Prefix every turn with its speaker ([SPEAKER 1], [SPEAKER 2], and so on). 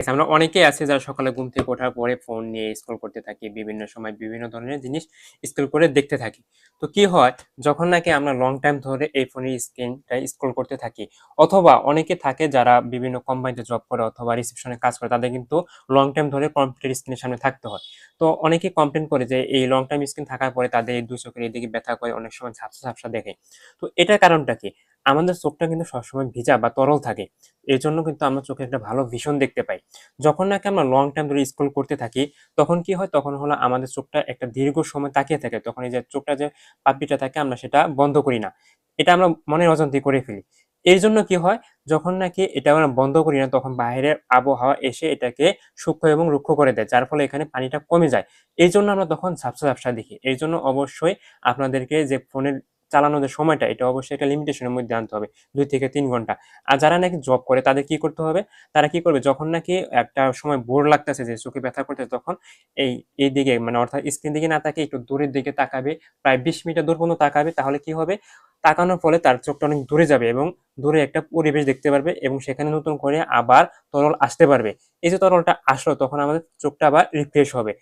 [SPEAKER 1] আমরা অনেকেই আছি যারা সকালে ঘুম থেকে ওঠার পরে ফোন নিয়ে স্ক্রল করতে থাকি। বিভিন্ন সময় বিভিন্ন ধরনের জিনিস স্ক্রল করে দেখতে থাকি। তো কি হয়? যখন নাকি আমরা লং টাইম ধরে এই ফোনের স্ক্রিনটা স্ক্রল করতে থাকি অথবা অনেকে থাকে যারা বিভিন্ন কোম্পানিতে জব করে অথবা রিসেপশনে কাজ করে তাদের কিন্তু লং টাইম ধরে কম্পিউটার স্ক্রিনের সামনে থাকতে হয়। তো অনেকেই কমপ্লেইন করে যে এই লং টাইম স্ক্রিন থাকার পরে তাদের এই ২ চোখের এদিকে ব্যথা করে, অনেক সময় ঝাপসা, ঝাপসা দেখে। তো এটার কারণটা কি? আমাদের চোখটা কিন্তু সবসময় ভিজা বা তরল থাকে। এজন্য কিন্তু আমরা চোখে একটা ভালো ভিশন দেখতে পাই। যখন নাকি আমরা লং টাইম ধরে স্ক্রল করতে থাকি, তখন কি হয়? তখন হলো আমাদের চোখটা একটা দীর্ঘ সময় তাকিয়ে থাকে। তখন এই যে চোখটা যে পাপড়িটা থাকে আমরা সেটা বন্ধ করি না। এটা আমরা মনের অজান্তেই করে ফেলি। এরজন্য কি হয়? যখন নাকি এটা আমরা বন্ধ করি না তখন বাহিরের আবহাওয়া এসে এটাকে সূক্ষ্ম এবং রুক্ষ করে দেয়। যার ফলে এখানে পানিটা কমে যায়। এইজন্য আমরা তখন ঝাপসা, ঝাপসা দেখি। এইজন্য অবশ্যই আপনাদেরকে যে ফোনের চালানোর যে সময়টা এটা অবশ্যই একটা লিমিটেশন এর মধ্যে আনতে হবে। ২ থেকে ৩ ঘন্টা। আর যারা নাকি জব করে তাদের কি করতে হবে? তারা কি করবে? যখন নাকি একটা সময় বোর লাগতেছে যে চোখে ব্যথা করতেছে তখন এইদিকে মানে অর্থাৎ স্ক্রিন দিকে না তাকিয়ে একটু দূরের দিকে তাকাবে। প্রায় ২০ মিটার দূর পর্যন্ত তাকাবে। তাহলে কি হবে? তাকানোর ফলে তার চোখটা অনেক দূরে যাবে এবং দূরে একটা পরিবেশ দেখতে পারবে এবং সেখানে নতুন করে আবার তরল আসতে পারবে। এই যে তরলটা আসলো তখন আমাদের চোখটা আবার রিফ্রেশ হবে।